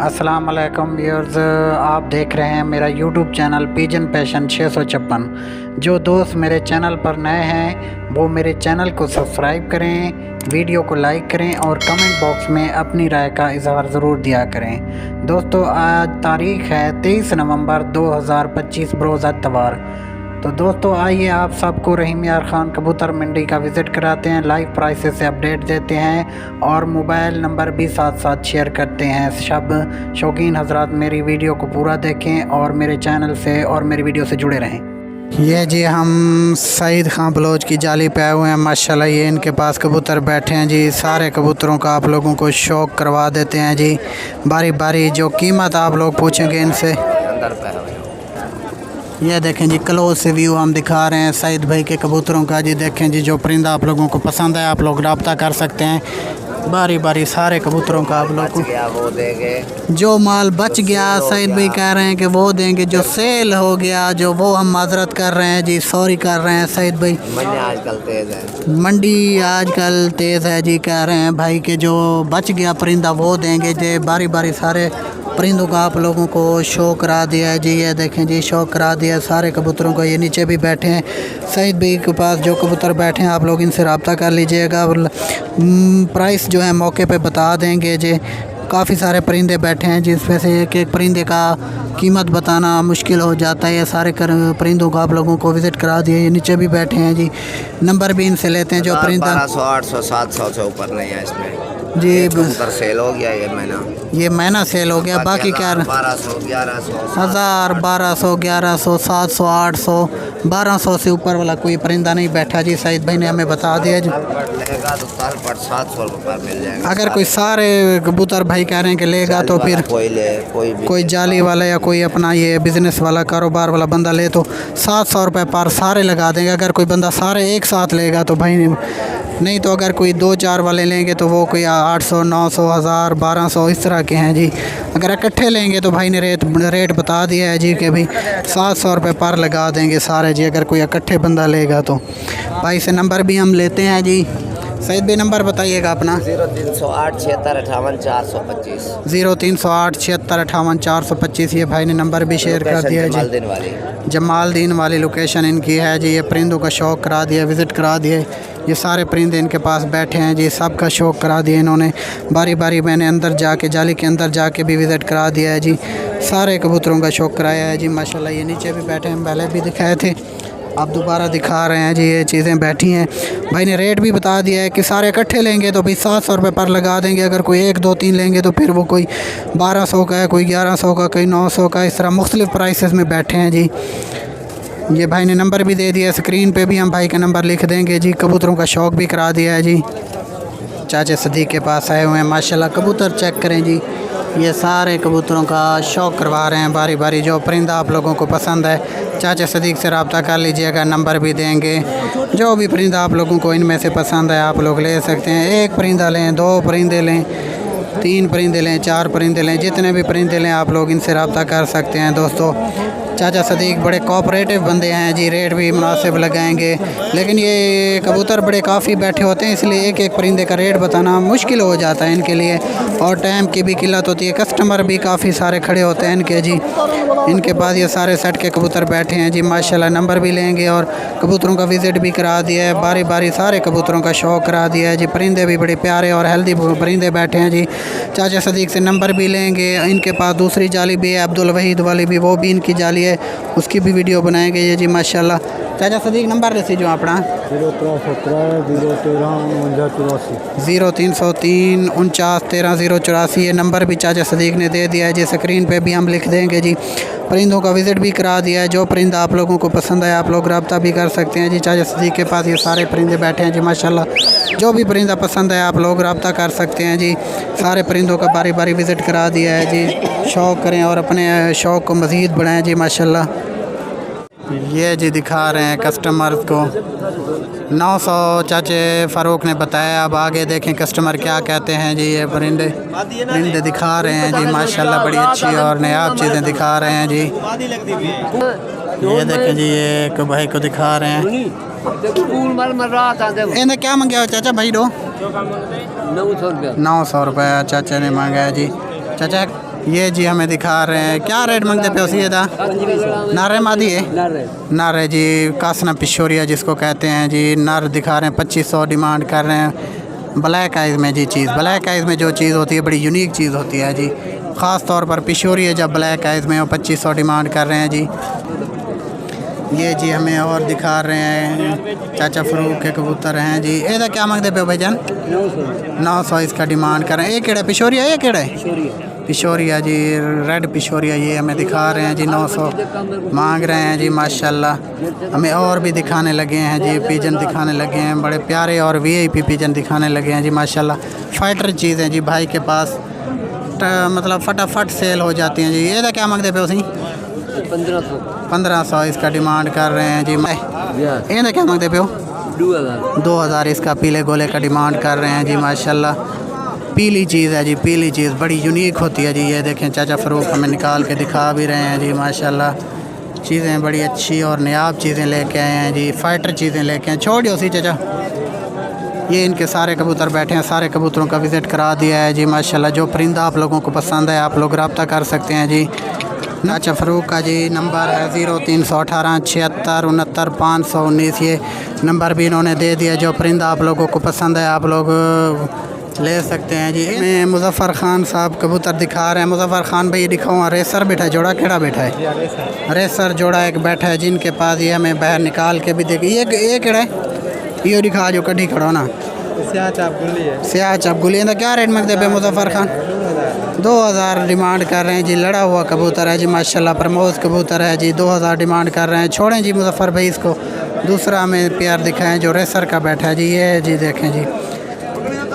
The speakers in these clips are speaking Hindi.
अस्सलाम वालेकुम व्यूअर्स, आप देख रहे हैं मेरा यूट्यूब चैनल पिजन पैशन 656। जो दोस्त मेरे चैनल पर नए हैं वो मेरे चैनल को सब्सक्राइब करें, वीडियो को लाइक करें और कमेंट बॉक्स में अपनी राय का इजहार ज़रूर दिया करें। दोस्तों, आज तारीख़ है 23 नवंबर 2025 बरोज़ इतवार। तो दोस्तों आइए आप सबको रहीम यार ख़ान कबूतर मंडी का विज़िट कराते हैं, लाइव प्राइसेस से अपडेट देते हैं और मोबाइल नंबर भी साथ साथ शेयर करते हैं। सब शौकीन हजरात मेरी वीडियो को पूरा देखें और मेरे चैनल से और मेरी वीडियो से जुड़े रहें। ये जी हम सईद खां बलोच की जाली पे आए हुए हैं। माशाल्लाह ये इनके पास कबूतर बैठे हैं जी। सारे कबूतरों का आप लोगों को शौक़ करवा देते हैं जी, बारी बारी। जो कीमत आप लोग पूछेंगे इनसे। ये देखें जी, क्लोज से व्यू हम दिखा रहे हैं सईद भाई के कबूतरों का जी। देखें जी, जो परिंदा आप लोगों को पसंद है आप लोग रब्ता कर सकते हैं। बारी बारी सारे कबूतरों का आप लोग को वो देंगे। जो माल बच गया सईद भाई कह रहे हैं कि वो देंगे। जो सेल हो गया जो वो हम माजरत कर रहे हैं जी, सॉरी कर रहे हैं सईद भाई। मंडी आजकल तेज़ है, मंडी आजकल तेज़ है जी। कह रहे हैं भाई कि जो बच गया परिंदा वो देंगे जी। बारी बारी सारे परिंदों का आप लोगों को शो करा दिया है जी। ये देखें जी, शो करा दिया है सारे कबूतरों को। ये नीचे भी बैठे हैं सईद भाई के पास जो कबूतर बैठे हैं, आप लोग इनसे रब्ता कर लीजिएगा। प्राइस जो है मौके पे बता देंगे जी। काफ़ी सारे परिंदे बैठे हैं जिसमें से एक एक परिंदे का कीमत बताना मुश्किल हो जाता है। ये सारे परिंदों को आप लोगों को विज़िट करा दिए। ये नीचे भी बैठे हैं जी, नंबर भी इनसे लेते हैं। जो परिंदा 1200, 800, 700 से ऊपर नहीं है इसमें जी। कबूतर सेल हो गया ये महीना सेल हो गया। बाकी क्या 1200, 1100, 1000, 1200, 1100, 700, 800, 1200 से ऊपर वाला कोई परिंदा नहीं बैठा जी। सईद भाई ने हमें बता दिया जी। लेगा तो साल पर 700 रुपये मिल जाएगा। अगर कोई सारे कबूतर भाई कह रहे हैं कि लेगा तो फिर कोई जाली वाला या कोई अपना ये बिज़नेस वाला कारोबार वाला बंदा ले तो 700 रुपये पर सारे लगा देंगे। अगर कोई बंदा सारे एक साथ लेगा तो भाई नहीं तो अगर कोई 2-4 वाले लेंगे तो वो कोई 800, 900, 1000, 1200 इस तरह के हैं जी। अगर इकट्ठे लेंगे तो भाई ने रेट बता दिया है जी कि भाई 700 रुपये पर लगा देंगे सारे जी, अगर कोई इकट्ठे बंदा लेगा तो। भाई से नंबर भी हम लेते हैं जी। सईद भाई नंबर बताइएगा अपना। 0308 76 58 425। 0308 76 58 425। ये भाई ने नंबर भी शेयर कर दिया है जी। जमालदीन वाली लोकेशन इनकी है जी। ये परिंदों का शौक़ करा दिया, विज़िट करा दिए। ये सारे परिंदे इनके पास बैठे हैं जी, सबका शौक़ करा दिया इन्होंने। बारी बारी मैंने अंदर जाके जाली के अंदर जाके भी विज़िट करा दिया है जी। सारे कबूतरों का शौक़ कराया है जी। माशाल्लाह ये नीचे भी बैठे हैं, पहले भी दिखाए थे, आप दोबारा दिखा रहे हैं जी। ये चीज़ें बैठी हैं। भाई ने रेट भी बता दिया है कि सारे इकट्ठे लेंगे तो भाई 700 रुपये पर लगा देंगे। अगर कोई 1, 2, 3 लेंगे तो फिर वो कोई 1200 का है, कोई 1100 का, कोई 900 का, इस तरह मुख्तलिफ़ प्राइसेस में बैठे हैं जी। ये भाई ने नंबर भी दे दिया, स्क्रीन पे भी हम भाई का नंबर लिख देंगे जी। कबूतरों का शौक़ भी करा दिया है जी। चाचा सदीक के पास आए हुए हैं। माशाल्लाह कबूतर चेक करें जी। ये सारे कबूतरों का शौक़ करवा रहे हैं बारी बारी। जो परिंदा आप लोगों को पसंद है चाचा सदीक से रब्ता कर लीजिएगा, नंबर भी देंगे। जो भी परिंदा आप लोगों को इनमें से पसंद है आप लोग ले सकते हैं। 1 परिंदा लें, 2 परिंदे लें, 3 परिंदे लें, 4 परिंदे लें, जितने भी परिंदे लें आप लोग इनसे रब्ता कर सकते हैं। दोस्तों चाचा सदीक बड़े कोऑपरेटिव बंदे हैं जी, रेट भी मुनासिब लगाएंगे। लेकिन ये कबूतर बड़े काफ़ी बैठे होते हैं, इसलिए एक एक परिंदे का रेट बताना मुश्किल हो जाता है इनके लिए और टाइम की भी किल्लत होती है। कस्टमर भी काफ़ी सारे खड़े होते हैं इनके जी। इनके पास ये सारे सेट के कबूतर बैठे हैं जी। माशाल्लाह नंबर भी लेंगे और कबूतरों का विज़िट भी करा दिया है। बारी बारी सारे कबूतरों का शौक़ करा दिया है जी। परिंदे भी बड़े प्यारे और हेल्दी परिंदे बैठे हैं जी। चाचा सदीक से नंबर भी लेंगे। इनके पास दूसरी जाली भी है अब्दुल वहीद वाली भी, वो भी इनकी जाली है, उसकी भी वीडियो बनाएंगे ये जी। माशाल्लाह चाचा सदीक नंबर दसी जो अपना 0303 49 13 084। ये नंबर भी चाचा सदीक ने दे दिया है जी। स्क्रीन पे भी हम लिख देंगे जी। परिंदों का विज़िट भी करा दिया है। जो परिंदा आप लोगों को पसंद है आप लोग रब्ता भी कर सकते हैं जी। चाचा सदीक के पास ये सारे परिंदे बैठे हैं जी। माशाल्लाह जो भी परिंदा पसंद है आप लोग रब्ता कर सकते हैं जी। सारे परिंदों का बारी बारी विज़िट करा दिया है जी। शौक़ करें और अपने शौक़ को मज़ीद बढ़ाएं जी। माशाल्लाह ये जी दिखा रहे हैं कस्टमर को 900 चाचे फ़ारूक ने बताया। अब आगे देखें कस्टमर क्या कहते हैं जी। ये परिंदे दिखा रहे हैं जी। माशाल्लाह बड़ी अच्छी और नायाब चीज़ें दिखा रहे हैं जी। ये देखें जी, ये एक भाई को दिखा रहे हैं। इन्हें क्या मांगा चाचा भाई? 900 रुपये चाचा ने मांगा है जी। चाचा ये जी हमें दिखा रहे हैं, क्या रेट मांगते पे उसी दा? नारे मादी है, नारे जी कासना पिशोरिया जिसको कहते हैं जी। नर दिखा रहे हैं 2500 डिमांड कर रहे हैं। ब्लैक आइज़ में जी चीज़, ब्लैक आइज़ में जो चीज़ होती है बड़ी यूनिक चीज़ होती है जी। ख़ास तौर पर पिशोरिया जब ब्लैक आइज़ में वो 2500 डिमांड कर रहे हैं जी। ये जी हमें और दिखा रहे हैं चाचा फरूक के कबूतर हैं जी। ये क्या मांगते पे भाईजान? 900 इसका डिमांड कर रहे हैं। ये केड़ा पिशोरिया, ये केड़ा है? पिशोरिया जी, रेड पिशोरिया ये हमें दिखा रहे हैं जी। 900 मांग रहे हैं जी माशाल्लाह। हमें और भी दिखाने लगे हैं जी, पिजन दिखाने लगे हैं बड़े प्यारे, और VIP पिजन दिखाने लगे हैं जी माशाल्लाह। फाइटर चीज़ हैं जी भाई के पास, मतलब फटाफट सेल हो जाती हैं जी। ये क्या मांगते पे उसी? 1500 इसका डिमांड कर रहे हैं जी। ये क्या मांगते पे हो? 2000 इसका पीले गोले का डिमांड कर रहे हैं जी माशाल्लाह। पीली चीज़ है जी, पीली चीज़ बड़ी यूनिक होती है जी। ये देखें चाचा फरूक हमें निकाल के दिखा भी रहे हैं जी माशाल्लाह। चीज़ें बड़ी अच्छी और नायाब चीज़ें लेके आए हैं जी, फाइटर चीज़ें लेके आए। छोड़ियो सी चाचा, ये इनके सारे कबूतर बैठे हैं, सारे कबूतरों का विज़िट करा दिया है जी माशाल्लाह। जो परिंदा आप लोगों को पसंद है आप लोग रब्ता कर सकते हैं जी। चाचा फरूक का जी नंबर है 0318 76 69 519। ये नंबर भी इन्होंने दे दिया। जो परिंदा आप लोगों को पसंद है आप लोग ले सकते हैं जी। मैं मुजफ्फ़र ख़ान साहब कबूतर दिखा रहे हैं। मुजफ्फ़र ख़ान भाई दिखाऊँ, रेसर बैठा है, जोड़ा केड़ा बैठा है? रेसर जोड़ा एक बैठा है जिनके पास। ये हमें बाहर निकाल के भी देखिए। ये केड़ा है? ये दिखा जो कढ़ी खड़ो ना, सियाह चाप गुली। क्या रेट मंगते पे मुजफ्फ़र ख़ान? 2000 डिमांड कर रहे हैं जी। लड़ा हुआ कबूतर है जी माशाल्लाह, प्रमोद कबूतर है जी। 2000 डिमांड कर रहे हैं। छोड़ें जी मुजफ्फ़र भाई इसको। दूसरा हमें प्यार दिखाएं जो रेसर का बैठा है जी। ये जी देखें जी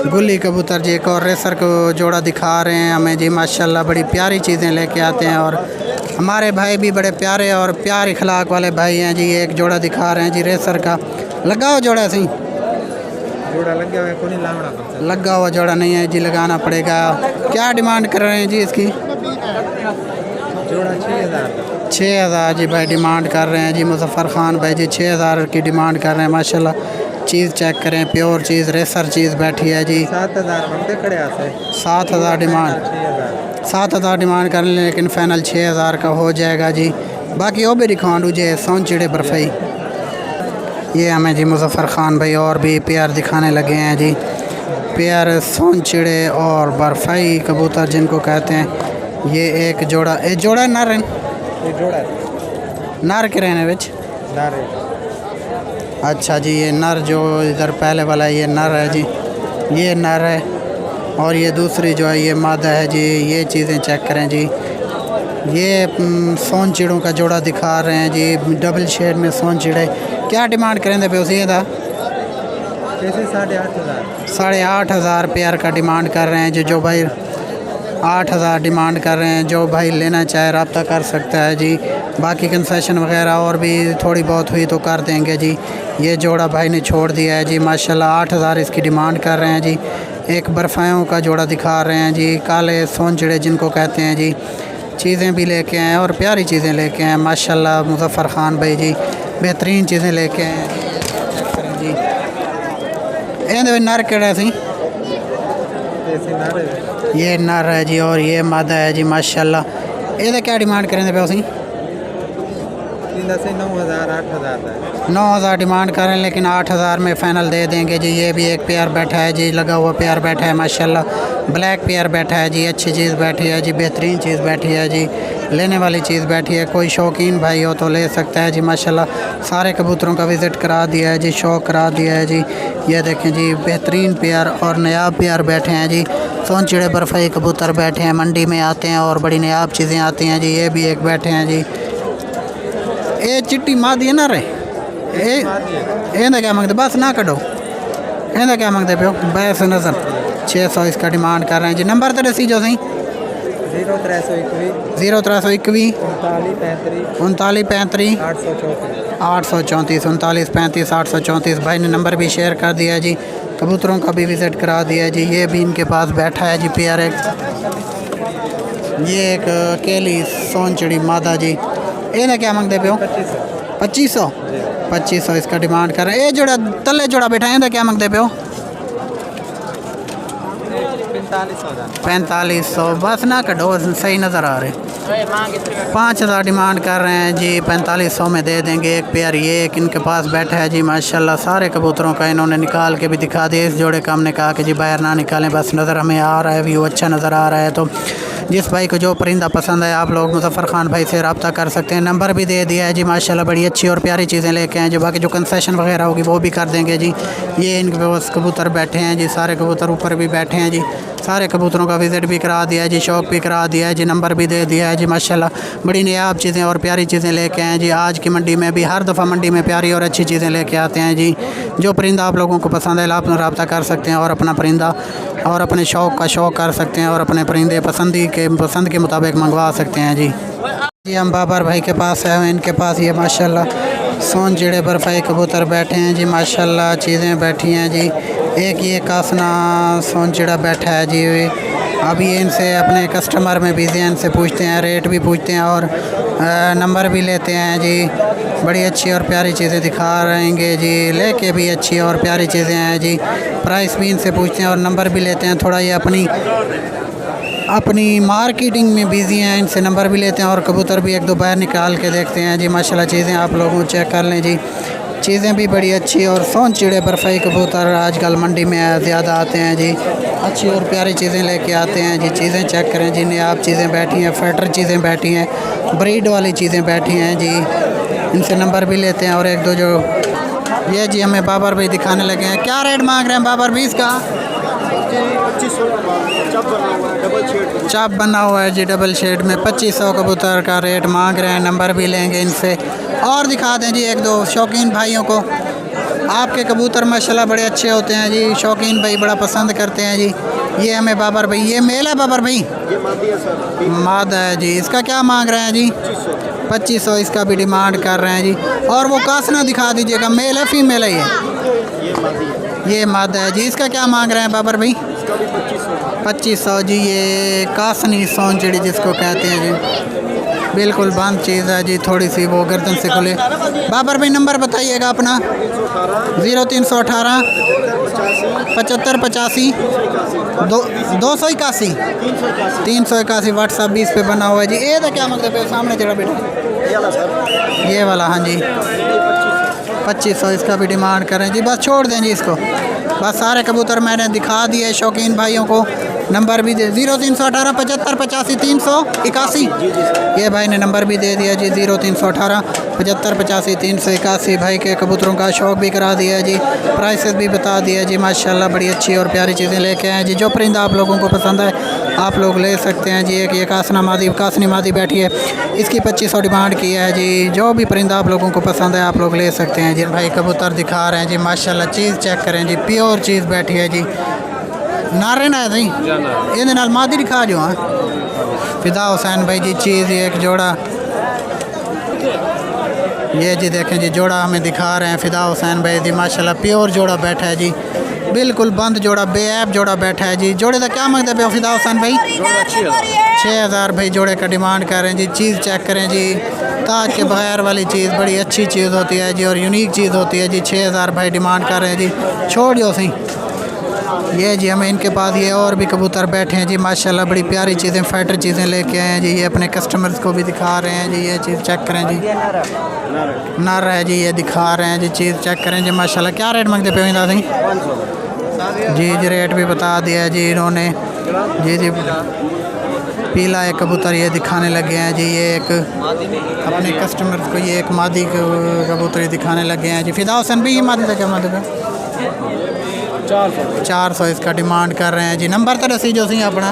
गुल्ली कबूतर जी। एक और रेसर को जोड़ा दिखा रहे हैं हमें जी माशाल्लाह। बड़ी प्यारी चीज़ें लेके आते हैं और हमारे भाई भी बड़े प्यारे और प्यार इखलाक वाले भाई हैं जी। एक जोड़ा दिखा रहे हैं जी रेसर का। लगाओ जोड़ा सही, लगा हुआ जोड़ा नहीं है जी, लगाना पड़ेगा। क्या डिमांड कर रहे हैं जी इसकी? जोड़ा 6000 जी भाई डिमांड कर रहे हैं जी। मुजफ्फ़र ख़ान भाई जी 6000 की डिमांड कर रहे हैं माशाल्लाह। चीज़ चेक करें, प्योर चीज़, रेसर चीज़ बैठी है जी। 7000 डिमांड, 7000 डिमांड कर लें, लेकिन फ़ाइनल 6000 का हो जाएगा जी। बाकी वो भी दिखाऊँ जे सोन चिड़े बर्फ़ी। ये हमें जी मुजफ्फ़र ख़ान भाई और भी पेयर दिखाने लगे हैं जी। पेयर सोन चिड़े और बर्फ़ी कबूतर जिनको कहते हैं। ये एक जोड़ा, एक जोड़ा नर है, नर के रहने विच। अच्छा जी, ये नर जो इधर पहले वाला ये नर है जी, ये नर है। और ये दूसरी जो है ये मादा है जी। ये चीज़ें चेक करें जी। ये सोन चिड़ों का जोड़ा दिखा रहे हैं जी, डबल शेड में सोन चिड़े। क्या डिमांड करेंगे पे उसी था? 8500 पेयर का डिमांड कर रहे हैं जी। जो भाई 8000 डिमांड कर रहे हैं। जो भाई लेना चाहे रब्ता कर सकता है जी। बाकी कंसेशन वगैरह और भी थोड़ी बहुत हुई तो कर देंगे जी। ये जोड़ा भाई ने छोड़ दिया है जी माशाल्लाह। 8000 इसकी डिमांड कर रहे हैं जी। एक बर्फ़ायों का जोड़ा दिखा रहे हैं जी, काले सोन चिड़े जिनको कहते हैं जी। चीज़ें भी लेके आए और प्यारी चीज़ें लेके आए माशाल्लाह। मुजफ्फ़र ख़ान भाई जी बेहतरीन चीज़ें लेके आए जी। ये नर केड़ा सी? ये नर है जी और ये मादा है जी माशाल्लाह। ये क्या डिमांड करेंगे पे उसी? 9000 डिमांड करें, लेकिन 8000 में फ़ाइनल दे देंगे जी। ये भी एक पेयर बैठा है जी, लगा हुआ पेयर बैठा है माशाल्लाह। ब्लैक पेयर बैठा है जी, अच्छी चीज़ बैठी है जी, बेहतरीन चीज़ बैठी है जी, लेने वाली चीज़ बैठी है। कोई शौकीन भाई हो तो ले सकता है जी माशाल्लाह। सारे कबूतरों का विज़िट करा दिया है जी, शौक करा दिया है जी। ये देखें जी बेहतरीन पेयर और नायाब पेयर बैठे हैं जी। सोन चिड़े बर्फ़ी कबूतर बैठे हैं, मंडी में आते हैं और बड़ी नायाब चीज़ें आती हैं जी। ये भी एक बैठे हैं जी। ये चिट्टी मादी है ना रे, ये क्या मांगते? बस ना कटो, ये क्या मांगते पे हो? बैस नज़र 600 इसका डिमांड कर रहे हैं जी। नंबर तो दसी जो सही। 0321 3935 834 3935 834। भाई ने नंबर भी शेयर कर दिया जी। कबूतरों का भी विज़िट करा दिया जी। ये भी इनके पास बैठा है जी पेयर एक। ये एक अकेली सोन चिड़ी मादा जी। ये क्या मांगते पे हो? 2500 इसका डिमांड कर रहे हैं। ये जोड़ा तले जोड़ा बैठा है, क्या मांगते पे हो? 4500 बस ना कटो, सही नज़र आ रहे। 5000 डिमांड कर रहे हैं जी, 4500 में दे देंगे। एक पेयर ये एक इनके पास बैठा है जी माशाल्लाह। सारे कबूतरों का इन्होंने निकाल के भी दिखा दिया। इस जोड़े का हमने कहा कि जी बाहर ना निकालें, बस नज़र हमें आ रहा है, व्यू अच्छा नज़र आ रहा है। तो जिस भाई को जो परिंदा पसंद है आप लोग मुज़फ़्फ़र खान भाई से रब्ता कर सकते हैं। नंबर भी दे दिया है जी माशाल्लाह। बड़ी अच्छी और प्यारी चीज़ें लेके आए जो, बाकी जो कंसेशन वगैरह होगी वो भी कर देंगे जी। ये इनके पास कबूतर बैठे हैं जी, सारे कबूतर ऊपर भी बैठे हैं जी। सारे कबूतरों का विज़िट भी करा दिया है जी, शौक भी करा दिया है जी, नंबर भी दे दिया है जी माशाल्लाह। बड़ी नायाब चीज़ें और प्यारी चीज़ें लेके आए जी। आज की मंडी में भी हर दफ़ा मंडी में प्यारी और अच्छी चीज़ें लेके आते हैं जी। जो परिंदा आप लोगों को पसंद है आप रब्ता कर सकते हैं और अपना परिंदा और अपने शौक़ का शौक़ कर सकते हैं और अपने परिंदे पसंद के मुताबिक मंगवा सकते हैं जी। जी हम बाबर भाई के पास आए हैं। इनके पास ये माशाल्लाह सोन चिड़े बर्फ़ाई कबूतर बैठे हैं जी माशाल्लाह। चीज़ें बैठी हैं जी। एक ये कासना सोन चिड़ा बैठा है जी। अभी इनसे अपने कस्टमर में बिजी हैं, इनसे पूछते हैं, रेट भी पूछते हैं और नंबर भी लेते हैं जी। बड़ी अच्छी और प्यारी चीज़ें दिखा रहेंगे जी, लेके भी अच्छी और प्यारी चीज़ें हैं जी। प्राइस भी इनसे पूछते हैं और नंबर भी लेते हैं। थोड़ा ये अपनी मार्केटिंग में बिज़ी हैं, इनसे नंबर भी लेते हैं और कबूतर भी एक दो बार निकाल के देखते हैं जी माशाल्लाह। चीज़ें आप लोगों चेक कर लें जी, चीज़ें भी बड़ी अच्छी। और सोन चिड़े बर्फ़ाई कबूतर आजकल मंडी में ज़्यादा आते हैं जी। अच्छी और प्यारी चीज़ें लेके आते हैं जी। चीज़ें चेक करें जी, नायाब चीज़ें बैठी हैं, फैटर चीज़ें बैठी हैं, ब्रीड वाली चीज़ें बैठी हैं जी। इनसे नंबर भी लेते हैं और एक दो जो ये जी हमें बाबर भाई दिखाने लगे हैं। क्या रेट मांग रहे हैं बाबर भाई इसका? 2500 चाप बना हुआ है जी डबल शेड में। 2500 कबूतर का रेट मांग रहे हैं। नंबर भी लेंगे इनसे और दिखा दें जी एक दो शौकीन भाइयों को। आपके कबूतर माशाल्लाह बड़े अच्छे होते हैं जी, शौकीन भाई बड़ा पसंद करते हैं जी। ये हमें बाबर भाई, ये मेल है बाबर भाई? ये मादी है सर। मादा है जी। इसका क्या मांग रहे हैं जी? 2500 इसका भी डिमांड कर रहे हैं जी। और वो कासना दिखा दीजिएगा, मेल है फीमेल है? ये मादा है जी। इसका क्या मांग रहे हैं बाबर भाई? इसका भी 2500 जी। ये कासनी सोन चिड़ी जिसको कहते हैं जी, बिल्कुल बंद चीज़ है जी, थोड़ी सी वो गर्दन से खुले। बाबर भाई नंबर बताइएगा अपना। 0318 75 85 281 381 व्हाट्सअप भी इस पे बना हुआ है जी। ये तो क्या मतलब है सामने जरा बेटा, ये वाला हाँ जी 2500 इसका भी डिमांड करें जी। बस छोड़ दें जी इसको, बस सारे कबूतर मैंने दिखा दिए शौकीन भाइयों को। नंबर भी दे 0318 75 85 381। ये भाई ने नंबर भी दे दिया जी 0318 75 85 381। भाई के कबूतरों का शौक़ भी करा दिया जी, प्राइसेस भी बता दिया जी माशाल्लाह। बड़ी अच्छी और प्यारी चीज़ें लेके आए जी। जो परिंदा आप लोगों को पसंद है आप लोग ले सकते हैं जी। एक ये कासनी मादी बैठी है, इसकी 2500 डिमांड की है जी। जो भी परिंदा आप लोगों को पसंद है आप लोग ले सकते हैं जी। भाई कबूतर दिखा रहे हैं जी माशाल्लाह। चीज़ चेक करें जी, प्योर चीज़ बैठी है जी। नारे ना है ये नाल मादी दिखा जो। हाँ फिदा हुसैन भाई जी। चीज़ एक जोड़ा ये जी देखें जी, जोड़ा हमें दिखा रहे हैं फिदा हुसैन भाई जी माशाल्लाह। प्योर जोड़ा बैठा है जी, बिल्कुल बंद जोड़ा, बेऐब जोड़ा बैठा है जी। जोड़े का क्या मांगते हैं फिदा हुसैन भाई? 6000 भाई जोड़े का डिमांड कर रहे हैं जी। चीज़ चेक करें जी, ताज के बगैर वाली चीज़ बड़ी अच्छी चीज़ होती है जी और यूनिक चीज़ होती है जी। 6000 भाई डिमांड कर रहे हैं जी। छोड़ जो सही। ये जी हमें इनके पास ये और भी कबूतर बैठे हैं जी माशाल्लाह। बड़ी प्यारी चीज़ें फाइटर चीज़ें लेके आए हैं जी। ये अपने कस्टमर्स को भी दिखा रहे हैं जी। ये चीज़ चेक करें जी, नर है जी, ये दिखा रहे हैं जी। चीज़ चेक करें जी माशाल्लाह। क्या रेट मांगते पे दादी? जी रेट भी बता दिया है जी इन्होंने जी। पीला एक कबूतर ये दिखाने लगे हैं जी। ये एक अपने कस्टमर्स को ये एक मादी कबूतर दिखाने लगे हैं जी। फिदा हुसैन भी ये मादी था क्या? मादी का 400 इसका डिमांड कर रहे हैं जी। नंबर तो दसी जो सी अपना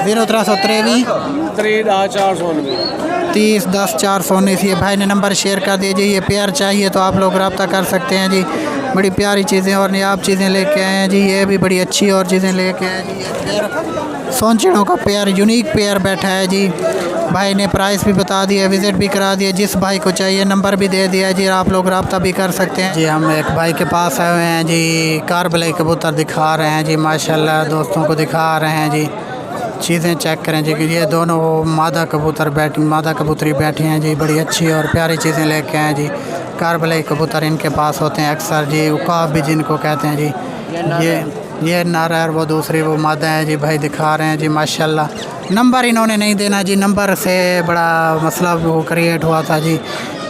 0323 30 10 419। ये भाई ने नंबर शेयर कर दिया जी। ये पेयर चाहिए तो आप लोग रब्ता कर सकते हैं जी। बड़ी प्यारी चीज़ें और नायाब चीज़ें लेके आए हैं जी। ये भी बड़ी अच्छी और चीज़ें लेके आए जी। ये पेयर सोन चिड़ों का पेयर, यूनिक पेयर बैठा है जी। भाई ने प्राइस भी बता दिया, विज़िट भी करा दिया। जिस भाई को चाहिए नंबर भी दे दिया जी, आप लोग रब्ता भी कर सकते हैं जी। हम एक भाई के पास आए हुए हैं जी, कारबलाई कबूतर दिखा रहे हैं जी माशाल्लाह। दोस्तों को दिखा रहे हैं जी। चीज़ें चेक करें जी। ये दोनों मादा कबूतरी बैठी हैं जी। बड़ी अच्छी और प्यारी चीज़ें लेके आए जी। कारबलाई कबूतर इनके पास होते हैं अक्सर जी, उकाब भी जिनको कहते हैं जी। ये नर है और वो दूसरी वो मादा है जी। भाई दिखा रहे हैं जी माशाल्लाह। नंबर इन्होंने नहीं देना जी, नंबर से बड़ा मसला वो क्रिएट हुआ था जी।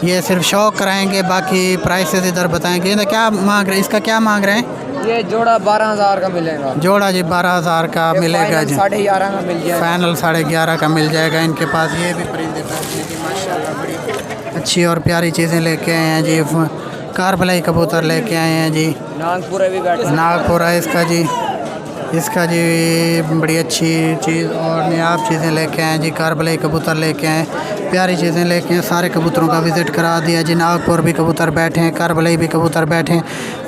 ये सिर्फ शौक कराएंगे, बाकी प्राइसेस इधर बताएंगे। ये क्या मांग रहे हैं, इसका क्या मांग रहे हैं? ये जोड़ा 12,000 का मिलेगा। जोड़ा जी 12,000 का मिलेगा जी। 11,500 का मिल जाएगा। फाइनल 11,500 का मिल जाएगा इनके पास। ये भी परिंदे बैठे हैं जी माशाल्लाह, बड़ी अच्छी और प्यारी चीज़ें लेके आए हैं जी। कारबलाई कबूतर लेके आए हैं जी। नागपुरा भी बैठे हैं। नागपुरा इसका जी बड़ी अच्छी चीज़ और नयाब चीज़ें लेके आए जी। कारबलाई कबूतर लेके आए, प्यारी चीज़ें लेके आए। सारे कबूतरों का विज़िट करा दिया जी। नागपुर भी कबूतर बैठे हैं, कारबलाई भी कबूतर बैठे हैं।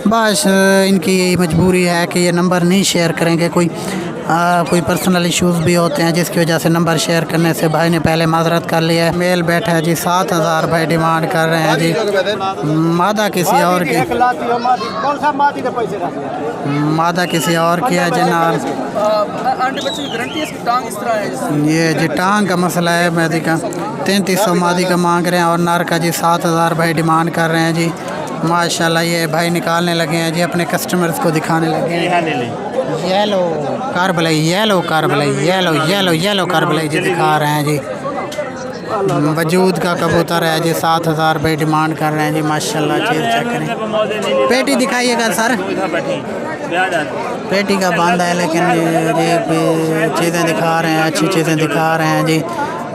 बस इनकी यही मजबूरी है कि ये नंबर नहीं शेयर करेंगे। कोई पर्सनल इश्यूज़ भी होते हैं जिसकी वजह से नंबर शेयर करने से भाई ने पहले माजरत कर लिया है। मेल बैठा है जी 7,000 भाई डिमांड कर रहे हैं जी। मादा किसी और की, मादा किसी और की है जनाब। ये जी टांग का मसला है। मादी का 3300 मादी का मांग रहे हैं और नर का जी 7,000 भाई डिमांड कर रहे हैं जी। माशाल्लाह ये भाई निकालने लगे हैं जी, अपने कस्टमर्स को दिखाने लगे हैं। येलो कारबलाई, येलो कारबलाई, येलो कारबलाई जी दिखा रहे हैं जी। वजूद का कबूतर है जी। 7,000 भाई डिमांड कर रहे हैं जी माशाल्लाह। चीज़ चेक करें, पेटी दिखाइएगा सर। पेटी का बांधा है लेकिन ये चीज़ें दिखा रहे हैं, अच्छी चीज़ें दिखा रहे हैं जी।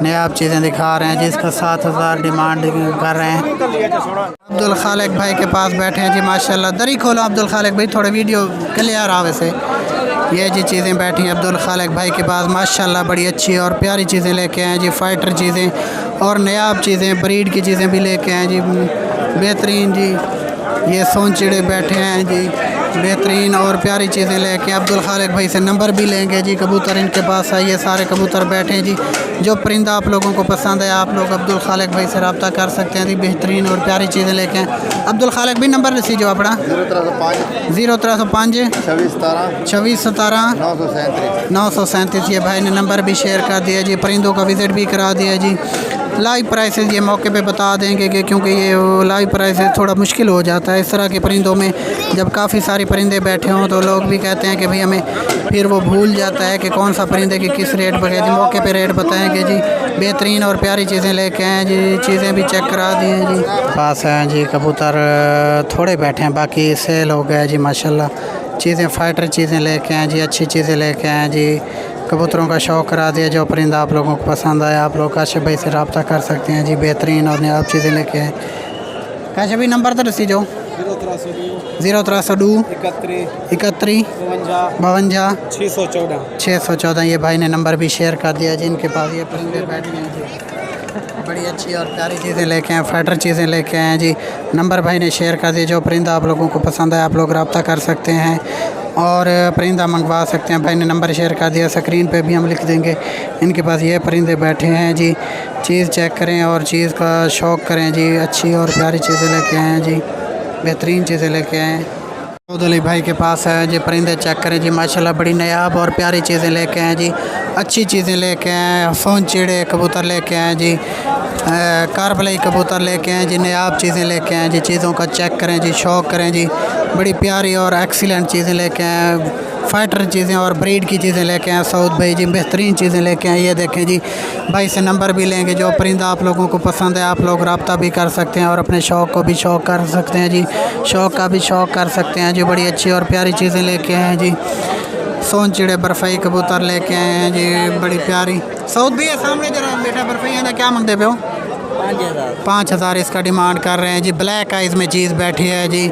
नयाब चीज़ें दिखा रहे हैं जिसका 7,000 डिमांड कर रहे हैं। अब्दुल खालिक भाई के पास बैठे हैं जी माशाल्लाह। दरी खोलो अब्दुल खालिक भाई, थोड़े वीडियो क्लियर आ वैसे। ये जी चीज़ें बैठी हैं अब्दुल खालिक भाई के पास माशाल्लाह। बड़ी अच्छी और प्यारी चीज़ें लेके आए जी। फाइटर चीज़ें और नयाब चीज़ें, ब्रीड की चीज़ें भी लेके आए जी। बेहतरीन जी। ये सोनचिड़े बैठे हैं जी, बेहतरीन और प्यारी चीज़ें लेके। अब्दुल खालिक भाई से नंबर भी लेंगे जी। कबूतर इनके पास है, ये सारे कबूतर बैठे हैं जी। जो परिंदा आप लोगों को पसंद है आप लोग अब्दुल खालिक भाई से रब्ता कर सकते हैं जी। बेहतरीन और प्यारी चीज़ें लेके हैं। अब्दुल खालिक भाई नंबर रसी जो अपना 0305 26 17 937। ये भाई ने नंबर भी शेयर कर दिया जी। परिंदों का विज़िट भी करा दिया जी। लाइव प्राइसेस ये मौके पे बता देंगे कि क्योंकि ये लाइव प्राइसेस थोड़ा मुश्किल हो जाता है इस तरह के परिंदों में। जब काफ़ी सारे परिंदे बैठे हों तो लोग भी कहते हैं कि भाई हमें फिर वो भूल जाता है कि कौन सा परिंदे की किस रेट पर है जी। मौके पे रेट बताएंगे जी। बेहतरीन और प्यारी चीज़ें लेके आए जी। चीज़ें भी चेक करा दी हैं जी। पास हैं जी कबूतर थोड़े बैठे हैं, बाकी सेल हो गया जी माशाल्लाह। चीज़ें फाइटर चीज़ें लेके आए जी, अच्छी चीज़ें लेके आए जी। कबूतरों का शौक़ करा दिया। जो परिंदा आप लोगों को पसंद आया आप लोग काशिफ भाई से रब्ता कर सकते हैं जी। बेहतरीन और नयाब चीज़ें लेके आए। काशिफ भाई नंबर तो रसी जो 0302 31 52 614। ये भाई ने नंबर भी शेयर कर दिया जी। इनके पास ये परिंदे बैठ गए हैं जी। बड़ी अच्छी और प्यारी चीज़ें लेके आए, फाइटर चीज़ें लेके आए हैं जी। नंबर भाई ने शेयर कर दिया। जो परिंदा आप लोगों को पसंद है आप लोग रब्ता कर सकते हैं और परिंदा मंगवा सकते हैं। भाई ने नंबर शेयर कर दिया, स्क्रीन पे भी हम लिख देंगे। इनके पास ये परिंदे बैठे हैं जी। चीज़ चेक करें और चीज़ का शौक़ करें जी। अच्छी और प्यारी चीज़ें लेके आए हैं जी। बेहतरीन चीज़ें लेके आए हैं। अली भाई के पास है जी। परिंदे चेक करें जी माशाल्लाह। बड़ी नयाब और प्यारी चीज़ें लेके आए जी। अच्छी चीज़ें लेके आए। सोनचिड़े कबूतर लेके आए जी। कारबलाई कबूतर लेके आए जी। नयाब चीज़ें लेके आए जी। चीज़ों का चेक करें जी, शौक़ करें जी। बड़ी प्यारी और एक्सीलेंट चीज़ें लेके आए। फाइटर चीज़ें और ब्रीड की चीज़ें लेके आए सऊद भाई जी। बेहतरीन चीज़ें लेके आए। ये देखें जी, भाई से नंबर भी लेंगे। जो परिंदा आप लोगों को पसंद है आप लोग रब्ता भी कर सकते हैं और अपने शौक़ को भी शौक़ कर सकते हैं जी। शौक़ का भी शौक़ कर सकते हैं जी। बड़ी अच्छी और प्यारी चीज़ें लेके आए हैं जी। सोनचिड़े बर्फ़ी कबूतर लेके आए हैं जी। बड़ी प्यारी। सऊद भाई सामने जरा बेटा बर्फ़ी है ना, क्या मांगते पे हो? 5,000 इसका डिमांड कर रहे हैं जी। ब्लैक आइज़ में चीज़ बैठी है जी।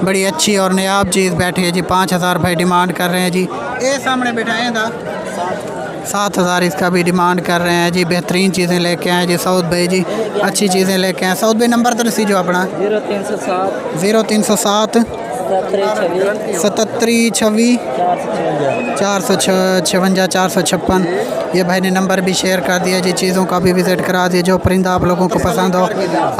बड़ी अच्छी और नयाब चीज़ बैठी है जी। 5,000 भाई डिमांड कर रहे हैं जी। ये सामने बैठा है था 7,000 इसका भी डिमांड कर रहे हैं जी। बेहतरीन चीज़ें लेके आए जी सऊद भाई जी। अच्छी चीज़ें लेके आए। सऊद भाई नंबर तो रसी जो अपना 0307 77 26 456 456। ये भाई ने नंबर भी शेयर कर दिया जी, चीज़ों का भी विज़िट करा दिया। जो परिंदा आप लोगों को पसंद हो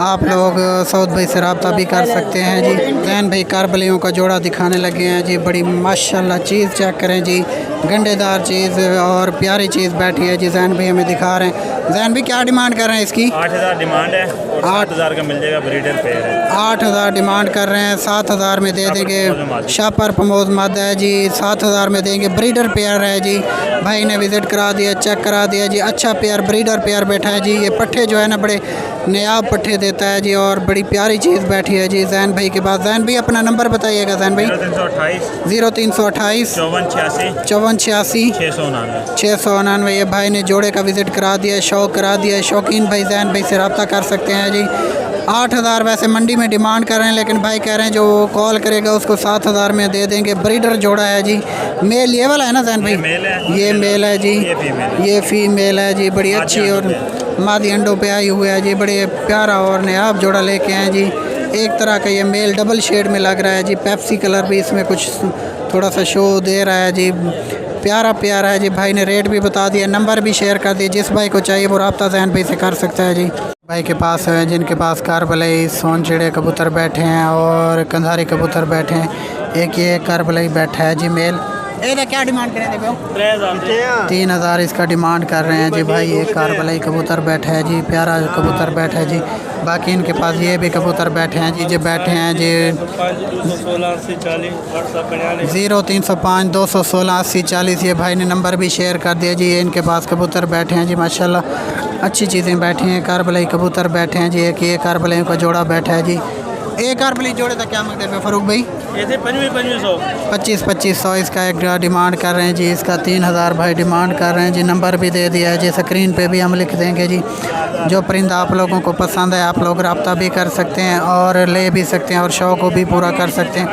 आप लोग सऊद भाई से रब्ता भी कर सकते हैं जी। जैन भाई कारबलियों का जोड़ा दिखाने लगे हैं जी, बड़ी माशाल्लाह चीज़ चेक करें जी, गंडेदार चीज़ और प्यारी चीज़ बैठी है जी। जैन भाई हमें दिखा रहे हैं। जैन भाई क्या डिमांड कर रहे हैं इसकी? 8,000 डिमांड है और 8,000 का मिल जाएगा, ब्रीडर पेयर है। 8,000 डिमांड कर रहे हैं, 7,000 में दे देंगे। शापर प्रमोद मद है जी, 7,000 में देंगे। ब्रीडर पेयर है जी, भाई ने विज़िट करा दिया, चेक करा दिया जी। अच्छा पेयर ब्रीडर पेयर बैठा है जी। ये पट्ठे जो है ना बड़े नयाब पट्ठे देता है जी और बड़ी प्यारी चीज़ बैठी है जी जैन भाई के पास। जैन भाई अपना नंबर बताइएगा। जैन भाई 0328 5486 699। ये भाई ने जोड़े का विज़िट करा दिया, शौक करा दिया। शौकीन भाई जैन भाई से रब्ता कर सकते हैं जी। 8,000 वैसे मंडी में डिमांड कर रहे हैं, लेकिन भाई कह रहे हैं जो कॉल करेगा उसको 7,000 में दे देंगे। ब्रीडर जोड़ा है जी, मेल ये वाला है ना जैन भाई? ये मेल है जी, ये फीमेल है जी। बड़ी अच्छी और मादी अंडों पे आई हुई है जी। बड़े प्यारा और नयाब जोड़ा लेके आए जी। एक तरह का ये मेल डबल शेड में लग रहा है जी। पेप्सी कलर भी इसमें कुछ थोड़ा सा शो दे रहा है जी। प्यारा प्यारा है जी। भाई ने रेट भी बता दिया, नंबर भी शेयर कर दिया। जिस भाई को चाहिए वो रब्ता जैन भाई से कर सकता है जी। भाई के पास है जिनके पास कारबलई सोन चिड़े कबूतर बैठे हैं और कंधारी कबूतर बैठे हैं। एक ये कारबलई बैठा है जी मेल। क्या डिमांड करें? 3,000 इसका डिमांड कर रहे हैं जी भाई। एक कारबलई कबूतर बैठा है जी, प्यारा कबूतर बैठा है जी। बाकी इनके पास ये भी कबूतर बैठे हैं जी, जो बैठे हैं जी 0305 216 80 40। ये भाई ने नंबर भी शेयर कर दिया जी। ये इनके पास कबूतर बैठे हैं जी, माशाल्लाह अच्छी चीज़ें बैठी हैं। कारबलई कबूतर बैठे हैं जी। एक ये कारबलई का जोड़ा बैठा है जी। एक कारबलई जोड़े का क्या मांगते हैं फ़ारूक भाई? 2500 इसका एक डिमांड कर रहे हैं जी। इसका 3,000 भाई डिमांड कर रहे हैं जी। नंबर भी दे दिया है जी, स्क्रीन पे भी हम लिख देंगे जी। जो परिंदा आप लोगों को पसंद है आप लोग रब्ता भी कर सकते हैं और ले भी सकते हैं और शौक़ को भी पूरा कर सकते हैं।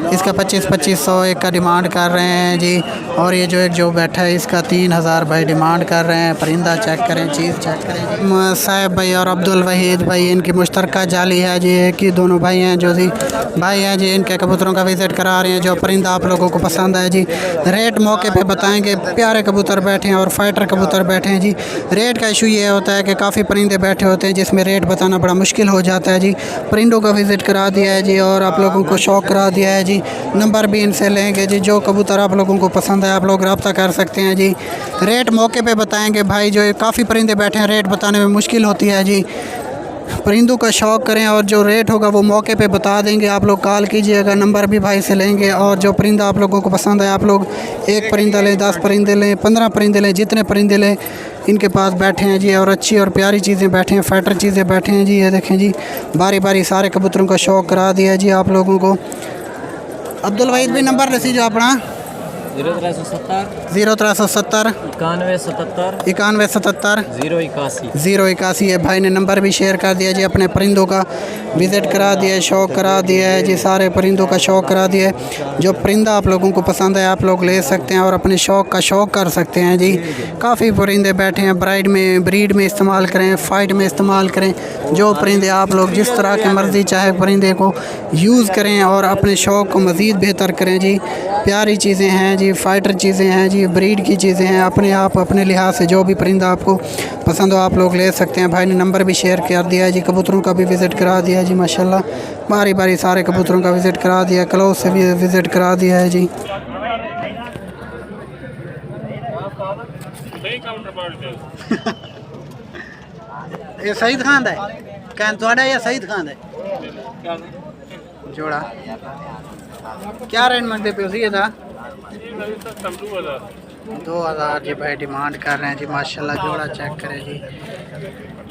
इसका 2500 एक का डिमांड कर रहे हैं जी। और ये जो एक जो बैठा है इसका 3,000 भाई डिमांड कर रहे हैं। परिंदा चेक करें, चीज़ चेक करें। साहिब भाई और अब्दुल वहीद भाई इनकी मुश्तरका जाली है जी। एक ही दोनों भाई हैं जो जी भाई हैं जी। इनके कबूतरों का विज़िट करा रहे हैं। जो परिंदा आप लोगों को पसंद है जी रेट मौके पे बताएंगे। प्यारे कबूतर बैठे हैं और फाइटर कबूतर बैठे हैं जी। रेट का इशू ये होता है कि काफ़ी परिंदे बैठे होते हैं जिसमें रेट बताना बड़ा मुश्किल हो जाता है जी। परिंदों का विज़िट करा दिया है जी और आप लोगों को शौक़ करा दिया है जी। नंबर भी इनसे लेंगे जी। जो कबूतर आप लोगों को पसंद है आप लोग रब्ता कर सकते हैं जी। रेट मौके पे बताएंगे भाई। जो काफ़ी परिंदे बैठे हैं रेट बताने में मुश्किल होती है जी। परिंदों का शौक़ करें और जो रेट होगा वो मौके पे बता देंगे। आप लोग कॉल कीजिएगा, नंबर भी भाई से लेंगे। और जो परिंदा आप लोगों को पसंद है आप लोग एक परिंदा लें, 10 परिंदे लें, 15 परिंदे लें, जितने परिंदे लें इनके पास बैठे हैं जी। और अच्छी और प्यारी चीज़ें बैठे हैं, फाइटर चीज़ें बैठे हैं जी। ये देखें जी, बारी बारी सारे कबूतरों का शौक़ करा दिया जी आप लोगों को। अब्दुल वहीद भी नंबर ले जो अपना 0370 91 77 081। ये भाई ने नंबर भी शेयर कर दिया जी। अपने परिंदों का विज़िट करा दिया है, शौक़ करा दिया है जी। सारे परिंदों का शौक़ करा दिया है। जो परिंदा आप लोगों को पसंद है आप लोग ले सकते हैं और अपने शौक़ का शौक़ कर सकते हैं जी। काफ़ी परिंदे बैठे हैं। ब्रीड में इस्तेमाल करें, फ़ाइट में इस्तेमाल करें। जो परिंदे आप लोग जिस तरह के मर्ज़ी चाहे परिंदे को यूज़ करें और अपने शौक़ को मज़ीद बेहतर करें जी। प्यारी चीज़ें हैं जी, फ़ाइटर चीज़ें हैं जी, ब्रीड की चीज़ें हैं। अपने आप अपने लिहाज से जो भी परिंदा आपको पसंद हो आप लोग ले सकते हैं। भाई ने नंबर भी शेयर कर दिया है जी। कबूतरों का भी विज़िट करा दिया है जी माशाल्लाह। बारी बारी सारे कबूतरों का विज़िट करा दिया, क्लोज से भी विज़िट करा दिया है जी। ये सईद खान है कैन थोड़ा या सईद खान है जोड़ा क्या रेंज मंगते पे उसी था 2,000 जी भाई डिमांड कर रहे हैं जी माशाल्लाह। जोड़ा चेक करें जी,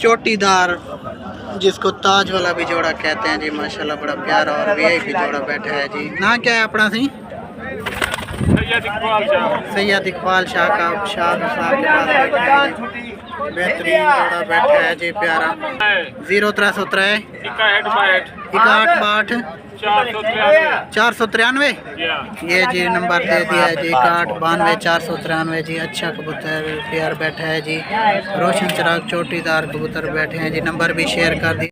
चोटीदार जिसको ताज वाला भी जोड़ा कहते हैं जी माशाल्लाह। बड़ा प्यारा और वीआईपी जोड़ा बैठा है जी। ना क्या है अपना सी सैयद इकबाल शाह का साहब के पास बैठा है जी। बेहतरीन जोड़ा बैठा है जी प्यारा। 0303 6162 493 ये जी नंबर दे दिया है जी। 6192 493 जी। अच्छा कबूतर प्यार बैठा है जी। रोशन चिराग चोटीदार कबूतर बैठे हैं जी। नंबर भी शेयर कर दिया।